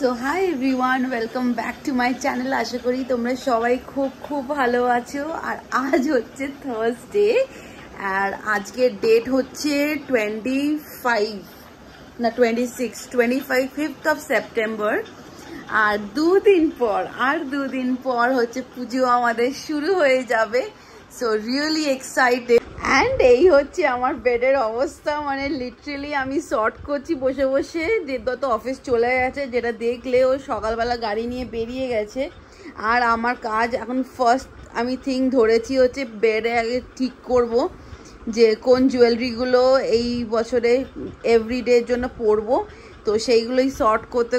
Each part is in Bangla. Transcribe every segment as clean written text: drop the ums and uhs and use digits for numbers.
So hi everyone, welcome back to my channel. আশা করি তোমরা সবাই খুব খুব ভালো আছো। আর আজ হচ্ছে থার্সডে, আর আজকের ডেট হচ্ছে 5th অফ সেপ্টেম্বর। আর দুদিন পর হচ্ছে পুজো আমাদের শুরু হয়ে যাবে। So really excited. অ্যান্ড এই হচ্ছে আমার বেডের অবস্থা, মানে লিটারেলি আমি শর্ট করছি বসে বসে। দেবদত্ত অফিস চলে গেছে, যেটা দেখলে ও সকালবেলা গাড়ি নিয়ে বেরিয়ে গেছে। আর আমার কাজ এখন ফার্স্ট আমি ধরেছি হচ্ছে বেডে আগে ঠিক করব যে কোন জুয়েলারিগুলো এই বছরে এভরিডের জন্য পরবো। তো সেইগুলোই শর্ট করতে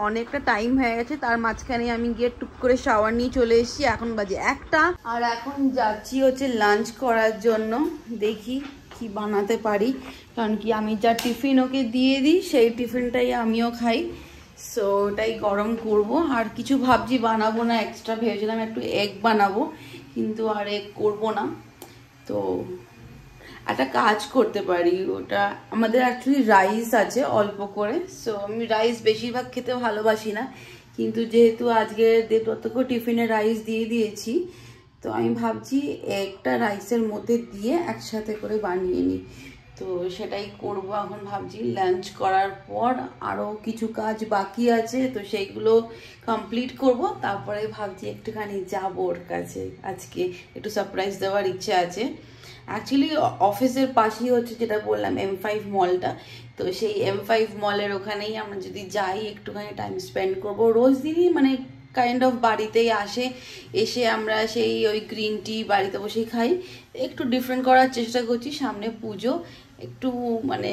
অনেকটা টাইম হয়ে গেছে। তার মাঝখানে আমি গিয়ে টুক করে শাওয়ার নিয়ে চলে এসেছি। এখন বাজে 1টা, আর এখন যাচ্ছি হচ্ছে লাঞ্চ করার জন্য। দেখি কি বানাতে পারি, কারণ কি আমি যা টিফিন ওকে দিয়ে দিই সেই টিফিনটাই আমিও খাই। সো ওটাই গরম করব। আর কিছু ভাবছি বানাবো না এক্সট্রা, ভেবেছিলাম একটু এগ বানাবো, কিন্তু আর এগ করবো না। তো একটা কাজ করতে পারি, ওটা আমাদের অ্যাকচুয়ালি রাইস আছে অল্প করে। সো আমি রাইস বেশিরভাগ খেতে ভালোবাসি না, কিন্তু যেহেতু আজকে দেবদত্তকে টিফিনে রাইস দিয়ে দিয়েছি, তো আমি ভাবছি একটা রাইসের মধ্যে দিয়ে একসাথে করে বানিয়ে নিই। তো সেটাই করব এখন ভাবছি। লাঞ্চ করার পর আরও কিছু কাজ বাকি আছে, তো সেইগুলো কমপ্লিট করব। তারপরে ভাবছি একটুখানি যাবো ওর কাছে, আজকে একটু সারপ্রাইজ দেওয়ার ইচ্ছে আছে। অ্যাকচুয়ালি অফিসের পাশেই হচ্ছে যেটা বললাম M5 মলটা, তো সেই M5 মলের ওখানেই আমরা যদি যাই একটুখানি টাইম স্পেন্ড করব। রোজ দিনই মানে কাইন্ড অফ বাড়িতেই এসে আমরা সেই ওই গ্রিন টি বাড়িতে বসেই খাই। একটু ডিফারেন্ট করার চেষ্টা করছি, সামনে পুজো, একটু মানে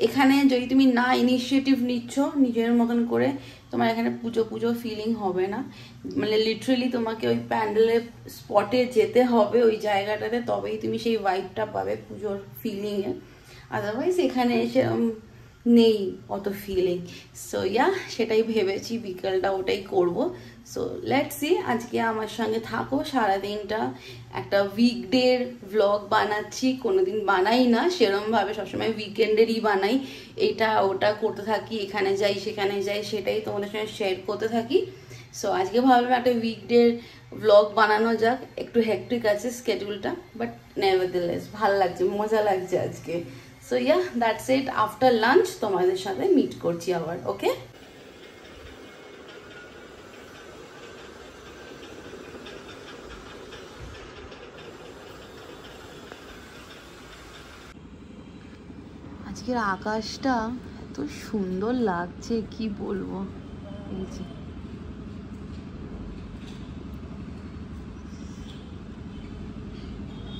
এখানে যদি তুমি না ইনিশিয়েটিভ নিচ্ছ নিজের মতন করে, তোমার এখানে পুজো ফিলিং হবে না। মানে লিটারেলি তোমাকে ওই প্যান্ডেলের স্পটে যেতে হবে, ওই জায়গাটাতে, তবেই তুমি সেই ভাইবটা পাবে পুজোর ফিলিংয়ে। আদারওয়াইজ এখানে এসে নেই অত ফিলিং। সো সেটাই ভেবেছি, বিকালটা ওটাই করব। সো লেটস সি, আজকে আমার সঙ্গে থাকো সারাদিনটা। একটা উইকডের ভ্লগ বানাচ্ছি, কোনোদিন বানাই না সেরমভাবে, সবসময় উইকেন্ডেরই বানাই। এইটা ওটা করতে থাকি, এখানে যাই সেখানে যাই, সেটাই তোমাদের সঙ্গে শেয়ার করতে থাকি। সো আজকে ভাবলাম একটা উইকডের ভ্লগ বানানো যাক। একটু হেক্টিক আছে স্কেডিউলটা, বাট নেভারথেলেস ভালো লাগছে, মজা লাগছে আজকে। So that's it. After lunch তোমাদের সাথে মিট করছি আবার, ওকে? আজকের আকাশটা এত সুন্দর লাগছে, কি বলবো। এই যে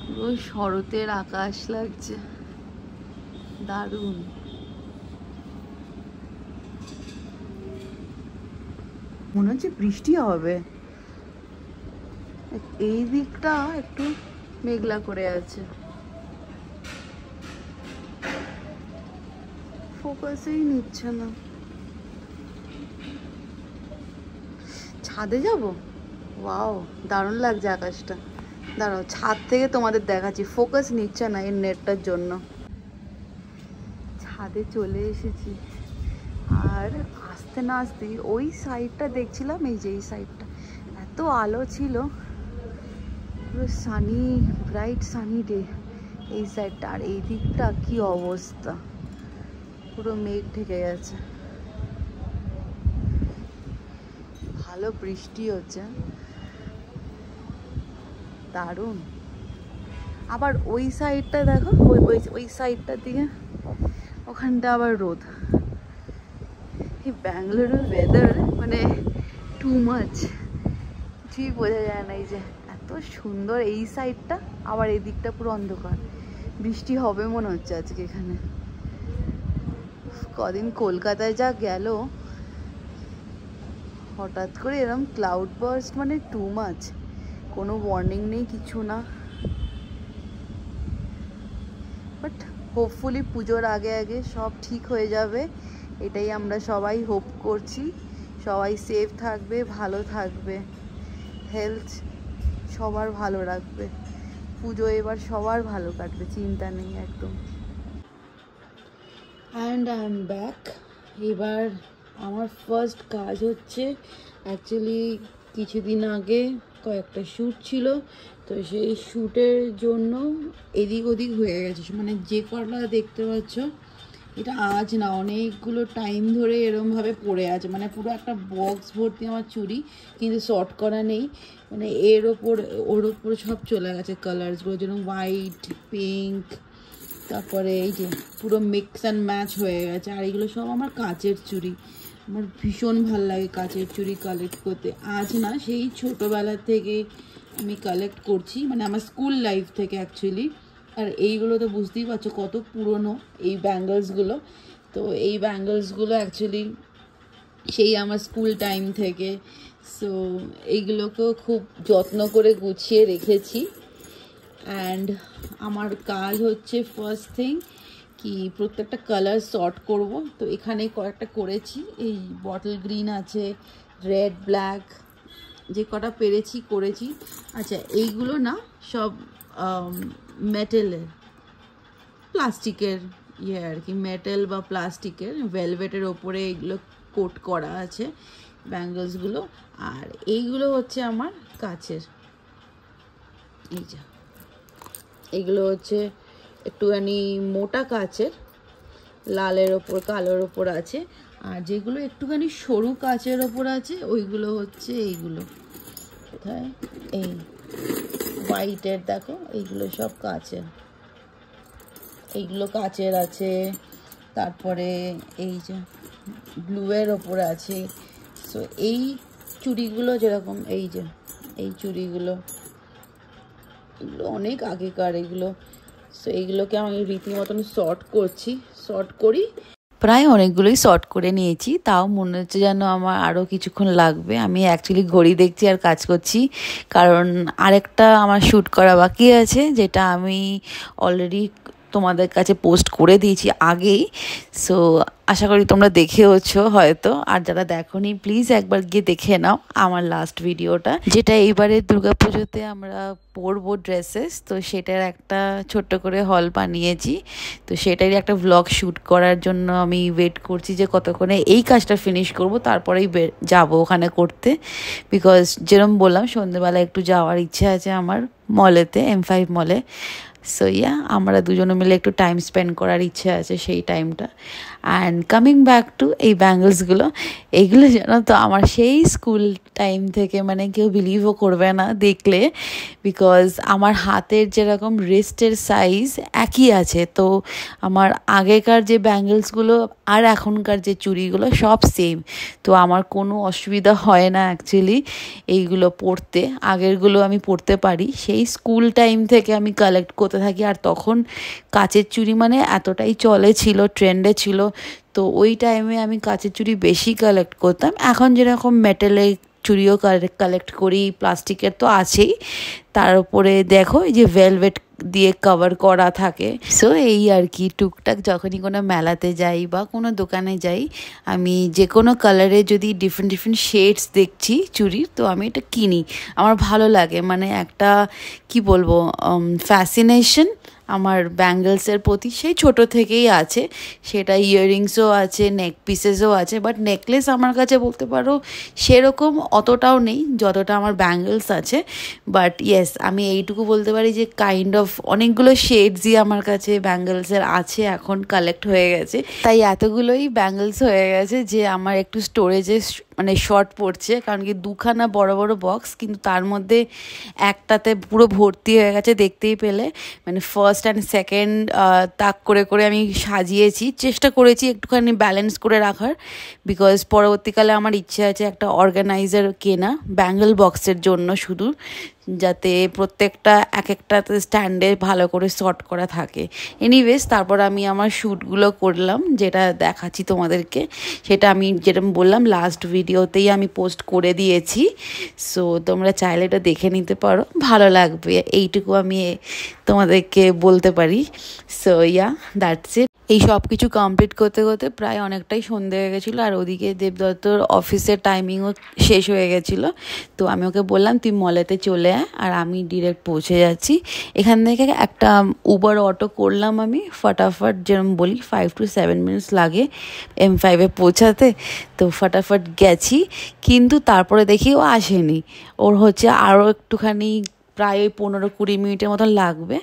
পুরো শরতের আকাশ লাগছে, দারুণ। মনে হচ্ছে বৃষ্টি হবে। এই দিকটা একটু মেঘলা করে আছে, ফোকাসই নিচ্ছে না। ছাদে যাব, ওয়াও দারুণ লাগছে আকাশটা। দাঁড়াও ছাদ থেকে তোমাদের দেখাচ্ছি, ফোকাস নিচ্ছে না এই নেটটার জন্য। ছাদে চলে এসেছি, আর আসতে না আসতেই ওই সাইডটা দেখছিলাম, এই যে এই সাইডটা এত আলো ছিল, পুরো সানি, ব্রাইট সানি ডে এই সাইডটা। আর এই দিকটা কি অবস্থা, পুরো মেঘ ঢেকে গেছে, ভালো বৃষ্টি হচ্ছে, দারুণ। আবার ওই সাইডটা দেখো, ওই সাইডটার দিকে ওখানটা আবার রোদ। এই ব্যাঙ্গালোরের ওয়েদার মানে টু মাচ, কিছুই বোঝা যায় না। এই যে এত সুন্দর এই সাইডটা, আবার এই দিকটা পুরো অন্ধকার। বৃষ্টি হবে মনে হচ্ছে আজকে এখানে। কদিন কলকাতায় যা গেল, হঠাৎ করে এরকম ক্লাউড বার্স্ট, মানে টু মাচ, কোনো ওয়ার্নিং নেই, কিছু না। বাট হোপফুলি পুজোর আগে আগে সব ঠিক হয়ে যাবে, এটাই আমরা সবাই হোপ করছি। সবাই সেফ থাকবে, ভালো থাকবে, হেলথ সবার ভালো রাখবে। পুজো এবার সবার ভালো কাটবে, চিন্তা নেই একদম। And I am back. এবার আমার ফার্স্ট কাজ হচ্ছে অ্যাকচুয়ালি কিছুদিন আগে কয়েকটা শ্যুট ছিল, তো সেই শ্যুটের জন্য এদিক ওদিক হয়ে গেছে, মানে যে কটা দেখতে পাচ্ছ এটা আজ না অনেকগুলো টাইম ধরে এরমভাবে পড়ে আছে, মানে পুরো একটা বক্স ভর্তি আমার চুড়ি, কিন্তু শর্ট করা নেই, মানে এর ওপর ওর ওপর সব চলে গেছে কালার্সগুলো, যেরকম হোয়াইট, পিঙ্ক, তারপরে এই যে পুরো মিক্স অ্যান্ড ম্যাচ হয়ে গেছে। আর এগুলো সব আমার কাচের চুড়ি, আমার ভীষণ ভাল লাগে কাচের চুড়ি কালেক্ট করতে। আজ না, সেই ছোটোবেলার থেকে আমি কালেক্ট করছি, মানে আমার স্কুল লাইফ থেকে অ্যাকচুয়ালি। আর এইগুলো তো বুঝতেই পারছো কত পুরনো এই ব্যাঙ্গলসগুলো। তো এই ব্যাঙ্গলসগুলো অ্যাকচুয়ালি সেই আমার স্কুল টাইম থেকে। সো এইগুলোকেও খুব যত্ন করে গুছিয়ে রেখেছি। অ্যান্ড আমার কাজ হচ্ছে ফার্স্ট থিং কি প্রত্যেকটা কালার সর্ট করব। তো এখানে কয়েকটা করেছি, এই বটল গ্রিন আছে, রেড, ব্ল্যাক, যে কটা পেরেছি করেছি। আচ্ছা, এইগুলো না সব মেটেলের, প্লাস্টিকের আর কি, মেটেল বা প্লাস্টিকের ভেলভেটের ওপরে এগুলো কোট করা আছে ব্যাঙ্গলসগুলো। আর এইগুলো হচ্ছে আমার কাচের, এই যা এগুলো হচ্ছে একটুখানি মোটা কাচের, লালের ওপর কালোর ওপর আছে। আর যেগুলো একটুখানি সরু কাচের ওপর আছে ওইগুলো হচ্ছে এইগুলো, কোথায় এই হোয়াইটের দেখো, এইগুলো সব কাচের, এইগুলো কাচের আছে। তারপরে এই যে ব্লুয়ের ওপরে আছে। সো এই চুড়িগুলো যেরকম এই যে এই চুড়িগুলো, এগুলো অনেক আগেকার এগুলো। সো এইগুলোকে আমি রীতিমতন শর্ট করি, প্রায় অনেকগুলোই শর্ট করে নিয়েছি। তাও মনে হচ্ছে যেন আমার আরও কিছুক্ষণ লাগবে। আমি অ্যাকচুয়ালি ঘড়ি দেখছি আর কাজ করছি, কারণ আরেকটা আমার শ্যুট করা বাকি আছে, যেটা আমি অলরেডি তোমাদের কাছে পোস্ট করে দিয়েছি আগেই। সো আশা করি তোমরা দেখেওছো হয়তো, আর যারা দেখোনি প্লিজ একবার গিয়ে দেখে নাও আমার লাস্ট ভিডিওটা, যেটা এইবারে দুর্গাপুজোতে আমরা পরবো ড্রেসেস। তো সেটার একটা ছোট্ট করে হল বানিয়েছি, তো সেটারই একটা ভ্লগ শ্যুট করার জন্য আমি ওয়েট করছি যে কতক্ষণে এই কাজটা ফিনিশ করব, তারপরেই যাবো ওখানে করতে। বিকজ যেরকম বললাম সন্ধ্যেবেলা একটু যাওয়ার ইচ্ছে আছে আমার মলেতে, M5 মলে। সো আমরা দুজনে মিলে একটু টাইম স্পেন্ড করার ইচ্ছে আছে সেই টাইমটা। অ্যান্ড কামিং ব্যাক টু এই ব্যাঙ্গলসগুলো, এইগুলো জানো তো আমার সেই স্কুল টাইম থেকে, মানে কেউ বিলিভও করবে না দেখলে, বিকজ আমার হাতের যেরকম রিস্টের সাইজ একই আছে। তো আমার আগেকার যে ব্যাঙ্গলসগুলো আর এখনকার যে চুড়িগুলো সব সেম, তো আমার কোনো অসুবিধা হয় না অ্যাকচুয়ালি এইগুলো পরতে। আগেরগুলো আমি পরতে পারি, সেই স্কুল টাইম থেকে আমি কালেক্ট করতে থাকি। আর তখন কাচের চুড়ি মানে এতটাই ছিল, ট্রেন্ডে ছিল, তো ওই টাইমে আমি কাচের চুড়ি বেশি কালেক্ট করতাম। এখন যেরকম মেটালের চুড়িও কালেক্ট করি, প্লাস্টিকের তো আছেই, তার উপরে দেখো এই যে ভেলভেট দিয়ে কভার করা থাকে। সো এই আর কি, টুকটাক যখনই কোনো মেলাতে যাই বা কোনো দোকানে যাই, আমি যে কোনো কালারে যদি ডিফারেন্ট শেডস দেখছি চুড়ির, তো আমি এটা কিনি। আমার ভালো লাগে, মানে একটা কি বলবো ফ্যাসিনেশন আমার ব্যাঙ্গলসের প্রতি সেই ছোটো থেকেই আছে। সেটা ইয়াররিংসও আছে, নেক পিসেসও আছে, বাট নেকলেস আমার কাছে বলতে পারো সেরকম অতটাও নেই যতটা আমার ব্যাঙ্গলস আছে। বাট ইয়েস, আমি এইটুকু বলতে পারি যে কাইন্ড অফ অনেকগুলো শেডসই আমার কাছে ব্যাঙ্গলসের আছে, এখন কালেক্ট হয়ে গেছে। তাই এতগুলোই ব্যাঙ্গলস হয়ে গেছে যে আমার একটু স্টোরেজে মানে শর্ট পড়ছে, কারণ কি দুখানা বড় বড় বক্স, কিন্তু তার মধ্যে একটাতে পুরো ভর্তি হয়ে গেছে দেখতেই পেলে। মানে ফার্স্ট অ্যান্ড সেকেন্ড তাক করে করে আমি সাজিয়েছি, চেষ্টা করেছি একটুখানি ব্যালেন্স করে রাখার, বিকজ পরবর্তীকালে আমার ইচ্ছে আছে একটা অর্গানাইজার কেনা ব্যাঙ্গল বক্সের জন্য শুধু, যাতে প্রত্যেকটা এক একটাতে স্ট্যান্ডে ভালো করে শর্ট করা থাকে। এনিওয়েজ, তারপর আমি আমার শ্যুটগুলো করলাম, যেটা দেখাচ্ছি তোমাদেরকে। সেটা আমি যেরকম বললাম লাস্ট ভিডিওতেই আমি পোস্ট করে দিয়েছি, সো তোমরা চাইলে এটা দেখে নিতে পারো, ভালো লাগবে, এইটুকু আমি তোমাদেরকে বলতে পারি। সো দ্যাটস ইট। এই সব কিছু কমপ্লিট করতে করতে প্রায় অনেকটাই সন্ধে হয়ে গেছিলো, আর ওদিকে দেবদত্তর অফিসের টাইমিংও শেষ হয়ে গেছিলো। তো আমি ওকে বললাম তুই মলেতে চলে দেয় আর আমি ডিরেক্ট পৌঁছে যাচ্ছি। এখান থেকে একটা উবার অটো করলাম আমি, ফটাফট যেরকম বলি 5 to 7 মিনিটস লাগে M5-এ পৌঁছাতে। তো ফটাফট গেছি, কিন্তু তারপরে দেখি ও আসেনি। ওর হচ্ছে আরও একটুখানি প্রায় 15-20 মিনিটের মতন লাগবে।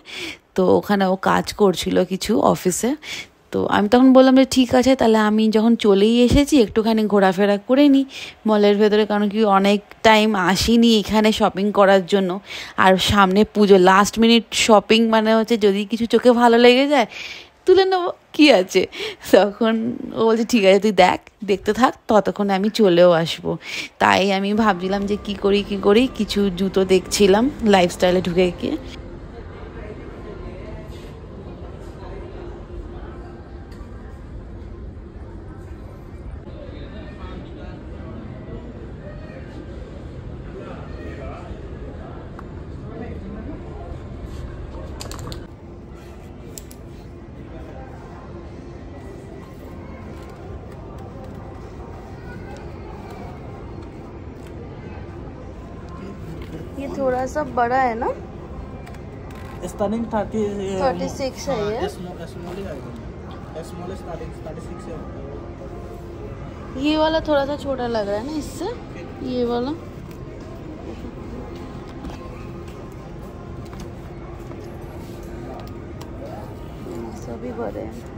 তো ওখানে ও কাজ করছিল কিছু অফিসে। তো আমি তখন বললাম যে ঠিক আছে, তাহলে আমি যখন চলেই এসেছি একটুখানি ঘোরাফেরা করে নিই মলের ভেতরে, কারণ কি অনেক টাইম আসিনি এখানে শপিং করার জন্য। আর সামনে পুজো, লাস্ট মিনিট শপিং মানে হচ্ছে যদি কিছু চোখে ভালো লেগে যায় তুলে নেবো, কী আছে। তখন ও বলছে ঠিক আছে তুই দেখতে থাক, ততক্ষণে আমি চলেও আসবো। তাই আমি ভাবছিলাম যে কী করি কিছু জুতো দেখছিলাম লাইফস্টাইলে ঢুকে গিয়ে। ये थोड़ा सा बड़ा है ना, स्टार्टिंग 36 है ये। ये वाला थोड़ा सा छोटा लग रहा है ना इससे, ये वाला। सभी बड़े हैं।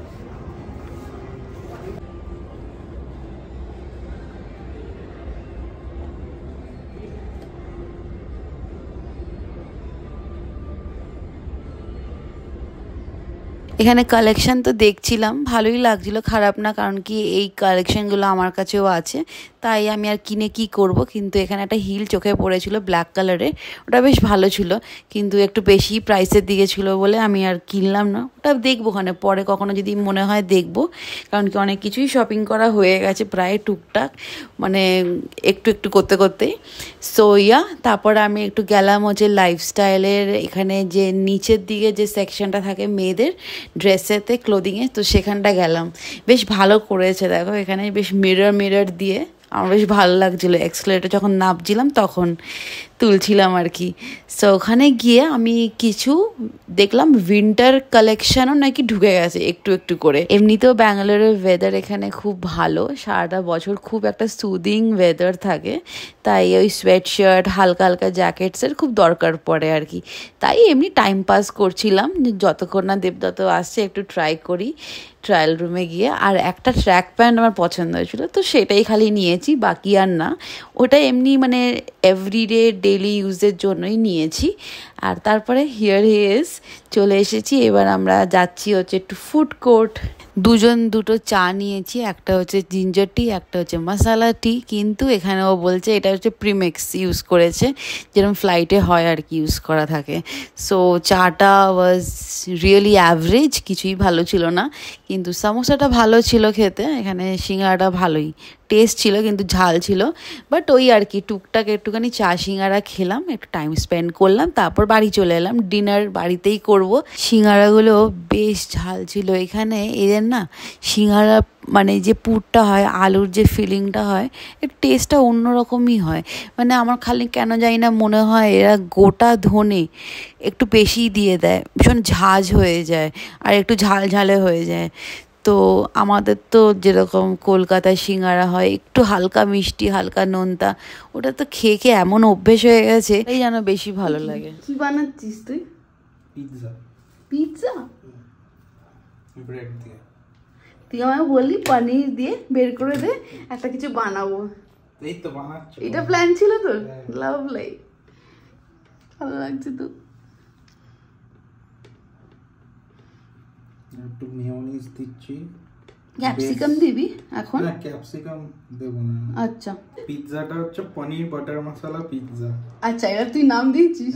এখানে কালেকশন তো দেখছিলাম, ভালোই লাগছিল, খারাপ না, কারণ কি এই কালেকশনগুলো আমার কাছেও আছে, তাই আমি আর কিনে কি করব। কিন্তু এখানে একটা হিল চোখে পড়েছিল ব্ল্যাক কালারের, ওটা বেশ ভালো ছিল, কিন্তু একটু বেশি প্রাইসের দিকে ছিল বলে আমি আর কিনলাম না। ওটা দেখবো ওখানে পরে কখনো যদি মনে হয় দেখবো, কারণ কি অনেক কিছুই শপিং করা হয়ে গেছে প্রায় টুকটাক, মানে একটু করতেই। সো তারপর আমি একটু গেলাম হচ্ছে লাইফস্টাইলের এখানে যে নিচের দিকে যে সেকশনটা থাকে মেয়েদের ড্রেসেতে, ক্লোদিংয়ে, তো সেখানটা গেলাম। বেশ ভালো করেছে, দেখো এখানে বেশ মিরর দিয়ে, আমার বেশ ভালো লাগছিলো। এক্সেলেটার যখন নাপছিলাম তখন তুলছিলাম আর কি। সো ওখানে গিয়ে আমি কিছু দেখলাম উইন্টার কালেকশনও নাকি ঢুকে গেছে একটু করে। এমনিতেও ব্যাঙ্গালোরের ওয়েদার এখানে খুব ভালো, সারাটা বছর খুব একটা সুদিং ওয়েদার থাকে, তাই ওই সোয়েট শার্ট হালকা জ্যাকেটসের খুব দরকার পড়ে আর কি। তাই এমনি টাইম পাস করছিলাম, যতক্ষণ না দেবদত্ত আসছে একটু ট্রাই করি ট্রায়াল রুমে গিয়ে। আর একটা ট্র্যাক প্যান্ট আমার পছন্দ হয়েছিল, তো সেটাই খালি নিয়েছি, বাকি আর না। ওটা এমনি মানে এভরিডে ডেইলি ইউজের জন্যই নিয়েছি। আর তারপরে হিয়ার হি ইজ, চলে এসেছি। এবার আমরা যাচ্ছি হচ্ছে একটু ফুড কোর্ট। দুটো চা নিয়েছি, একটা হচ্ছে জিঞ্জার টি, একটা হচ্ছে মশালা টি, কিন্তু এখানে ও বলছে এটা হচ্ছে প্রিমিক্স ইউজ করেছে, যেরকম ফ্লাইটে হয় আর কি ইউজ করা থাকে। সো চাটা ওয়াজ রিয়েলি অ্যাভারেজ, কিছুই ভালো ছিল না, কিন্তু সমোসাটা ভালো ছিল খেতে। এখানে সিঙ্গাড়াটা ভালোই টেস্ট ছিল, কিন্তু ঝাল ছিল। বাট ওই আর কি টুকটাক একটুখানি চা সিঙ্গাড়া খেলাম, একটু টাইম স্পেন্ড করলাম, তারপর বাড়ি চলে এলাম। ডিনার বাড়িতেই করব। সিঙ্গাড়াগুলো বেশ ঝাল ছিল এখানে। এদের না সিঙ্গাড়া মানে যে পুরটা হয়, আলুর যে ফিলিংটা হয়, এর টেস্টটা অন্যরকমই হয়। মানে আমার খালি কেন জানি না মনে হয় এরা গোটা ধনে একটু বেশি দিয়ে দেয়, ভীষণ ঝাঁঝ হয়ে যায় আর একটু ঝালে হয়ে যায়। তো আমাদের তো যেরকম কলকাতায় সিঙ্গারা হয় একটু হালকা মিষ্টি হালকা নোনতা, ওটা তো খেয়ে এমন অভ্যেস হয়ে গেছে, এই যেন বেশি ভালো লাগে। কি বানাচ্ছিস তুই? পিৎজা ব্রেড দিয়ে। তুই আমাকে বললি পনির দিয়ে বের করে দে, একটা কিছু বানাবো। এই তো বানাচ্ছি, এটা প্ল্যান ছিল তোর? লাভলি, ভালো লাগছে তো। একটু মেয়োনিজ দিচ্ছি। ক্যাপসিকাম দিবি এখন? না, ক্যাপসিকাম দেব না। আচ্ছা, পিৎজাটা হচ্ছে পনির বাটার মশলা পিৎজা। আচ্ছা, এটা তুই নাম দিয়েছিস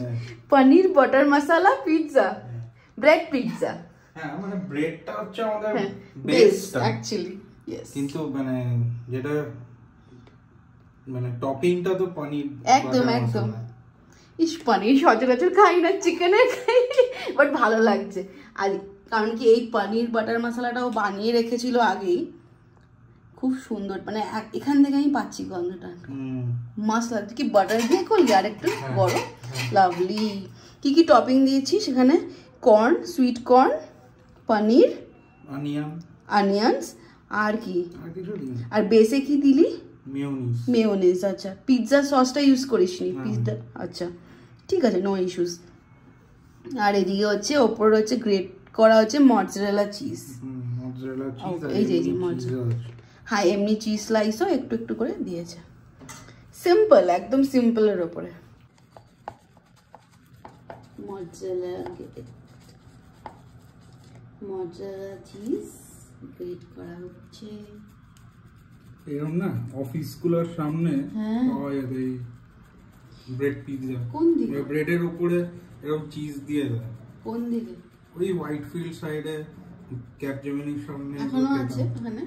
পনির বাটার মশলা পিৎজা, ব্রেড পিৎজা। হ্যাঁ, মানে ব্রেডটা হচ্ছে আমাদের বেসটা অ্যাকচুয়ালি, ইয়েস, কিন্তু মানে যেটা মানে টপিংটা তো পনির। একদম ইস, পনির সচরাচর খাই না, চিকেনের খাই, বাট ভালো লাগছে। আর কারণ কি এই পনির বাটার মশলাটাও বানিয়ে রেখেছিল আগেই, খুব সুন্দর, মানে এখান থেকে আমি পাচ্ছি গন্ধটা, মাস্ট লাগছে। কি বাটার দিয়ে করলি আর একটু বড়, লাভলি। কি কি টপিং দিয়েছি সেখানে? কর্ন, সুইট কর্ন, পনির, অনিয়ন্স, আর কি, আর বেসে কি দিলি? মেয়োনিজ। আচ্ছা, পিৎজা সসটা ইউজ করিসনি? পিৎজা, আচ্ছা ঠিক আছে, নো ইস্যুস। আর এদিকে হচ্ছে ওপর হচ্ছে গ্রেট করা হচ্ছে মজরেলা চিজ। এই যে মজরেলা, হ্যাঁ এমনি চিজ স্লাইসও একটু একটু করে দিয়েছে। সিম্পল, একদম সিম্পলের ওপরে মজরেলা চিজ গ্রেট করা হচ্ছে। এরকম না অফিস গুলোর সামনে পাওয়া যাবে এই ব্রেড পিৎজা। কোন দিকে? ব্রেডের উপরে এরকম চিজ দিয়ে দেয়। কোন দিকে? ওই হোয়াইট ফিল্ড সাইডে, ক্যাপজেমিনির সামনে। এখনো আছে ওখানে?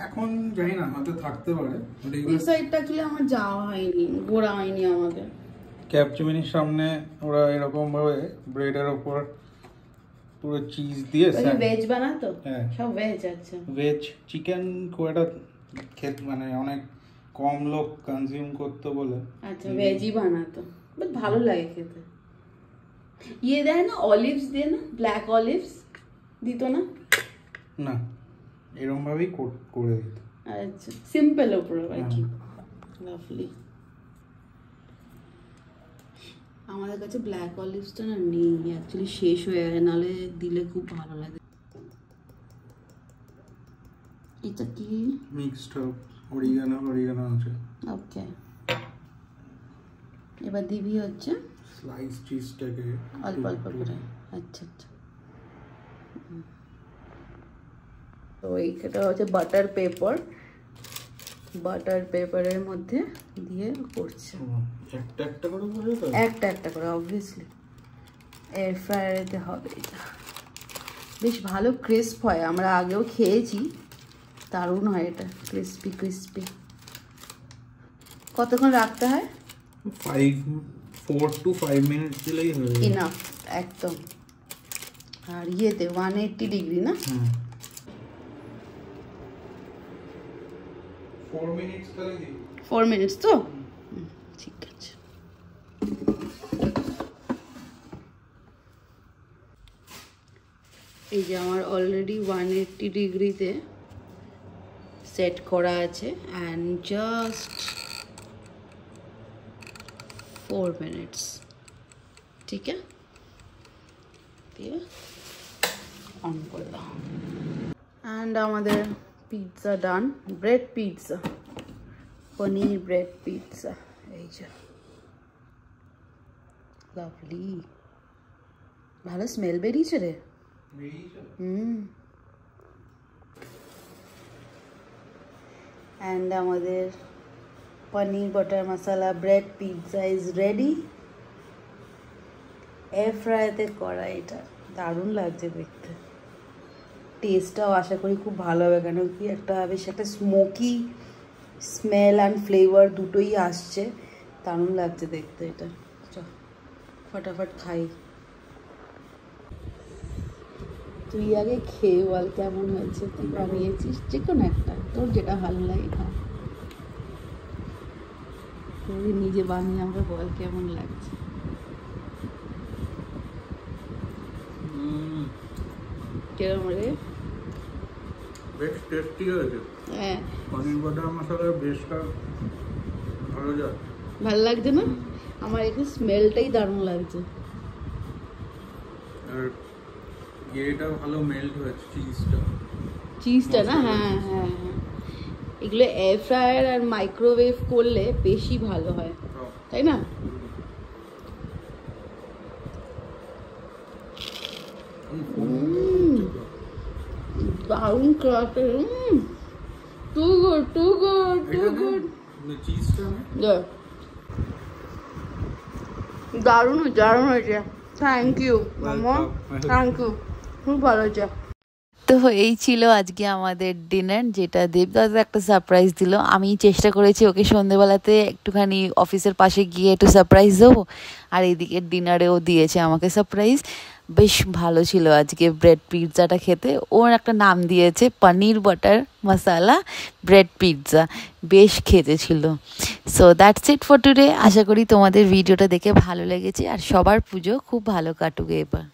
এখন জানি না, হয়তো থাকতে পারে। ওই সাইডটা অ্যাকচুয়ালি আমার যাওয়া হয়নি, ঘোরা হয়নি আমাদের। ক্যাপজেমিনির সামনে ওরা এরকম ভাবে ব্রেডের উপর পুরো চিজ দিয়ে ভেজ বানাতো, সব ভেজ। আচ্ছা, ভেজ চিকেন খুব একটা মানে অনেক কম লোক কনজিউম করতে বলে, আচ্ছা ভেজই বানাতো, বাট ভালো লাগে খেতে। ইয়ে দেয় না, অলিভস দিয়ে না, ব্ল্যাক অলিভস দিত না? না, এরকম ভাবেই করে দিত। আচ্ছা, সিম্পল উপরে আর কি। লাভলি। আমাদের কাছে ব্ল্যাক অলিভসটা না নেই অ্যাকচুয়ালি, শেষ হয়ে গেছে, নাহলে দিলে খুব ভালো লাগে। এটা কি? মিক্সড অরিগানো আছে। ওকে, এবার দিবি হচ্ছে স্লাইস চিজটাকে অল্প অল্প করে। আচ্ছা আচ্ছা, তো এইটা হচ্ছে বাটার পেপার, বাটার পেপারের মধ্যে দিয়ে করছে একটা একটা করে বলে তো, একটা একটা করে অবভিয়াসলি এয়ার ফ্রায়ারেতে হবে। এটা বেশ ভালো ক্রিস্প হয়, আমরা আগেও খেয়েছি, দারুণ হয় এটা, ক্রিস্পি ক্রিস্পি। কতক্ষণ রাখতে হয়? 4 to 5 মিনিট দিলেই হয়ে যাবে, ইনাফ একদম। আর ইয়েতে 180 ডিগ্রি না? 4 মিনিটস তো ঠিক আছে। এই যে আমার অলরেডি 180 ডিগ্রিতে সেট করা আছে, অ্যান্ড জাস্ট 4 মিনিটস, ঠিক আছে, দিয়ে অন করলাম। অ্যান্ড আমাদের pizza done, bread pizza, paneer bread pizza. এই যে লাভলি, ভালো স্মেল বেরিয়েছে রে। অ্যান্ড আমাদের paneer butter masala bread pizza is ready. Air ফ্রায়ারে করা, এটা দারুণ লাগছে দেখতে, টেস্টটাও আশা করি খুব ভালো হবে, কেন কি একটা বেশ একটা স্মোকি স্মেল অ্যান্ড ফ্লেভার দুটোই আসছে, দারুণ লাগছে দেখতে এটা। চল ফটাফট খাই। তুই আগে খেয়ে বল কেমন হয়েছে, তুই বানিয়েছিস যে কোনো একটা, তোর যেটা ভালো লাগে খা। তুই নিজে বানিয়ে আমাকে বল কেমন লাগছে। কেরম রে? বেশ টেস্টি হয়েছে। হ্যাঁ, পনির বাটার মশলার বেশটা ভালো যায়, ভালো লাগছে না? আমার একটু স্মেলটাই দারুণ লাগছে, আর এটা ভালো মেল্ট হয়েছে চিজটা না? হ্যাঁ হ্যাঁ হ্যাঁ, এগুলো এয়ার ফ্রায়ার আর মাইক্রোওয়েভ করলে বেশি ভালো হয়, তাই না? দারুণ craft, too good too good too good. দারুণ দারুণ হয়েছে, থ্যাংক ইউ মামা, থ্যাংক ইউ, খুব ভালো হয়েছে। তো এই ছিল আজকে আমাদের ডিনার, যেটা দেবদাদা একটা সারপ্রাইজ দিল। আমি চেষ্টা করেছি ওকে সন্ধেবেলাতে একটুখানি অফিসের পাশে গিয়ে একটু সারপ্রাইজ দেবো, আর এইদিকে ডিনারেও দিয়েছে আমাকে সারপ্রাইজ। বেশ ভালো ছিল আজকে ব্রেড পিৎজাটা খেতে। ওর একটা নাম দিয়েছে paneer butter masala bread pizza, বেশ খেতে ছিল। So that's it for today. আশা করি তোমাদের ভিডিওটা দেখে ভালো লেগেছে আর সবার পুজো খুব ভালো কাটুক এবার।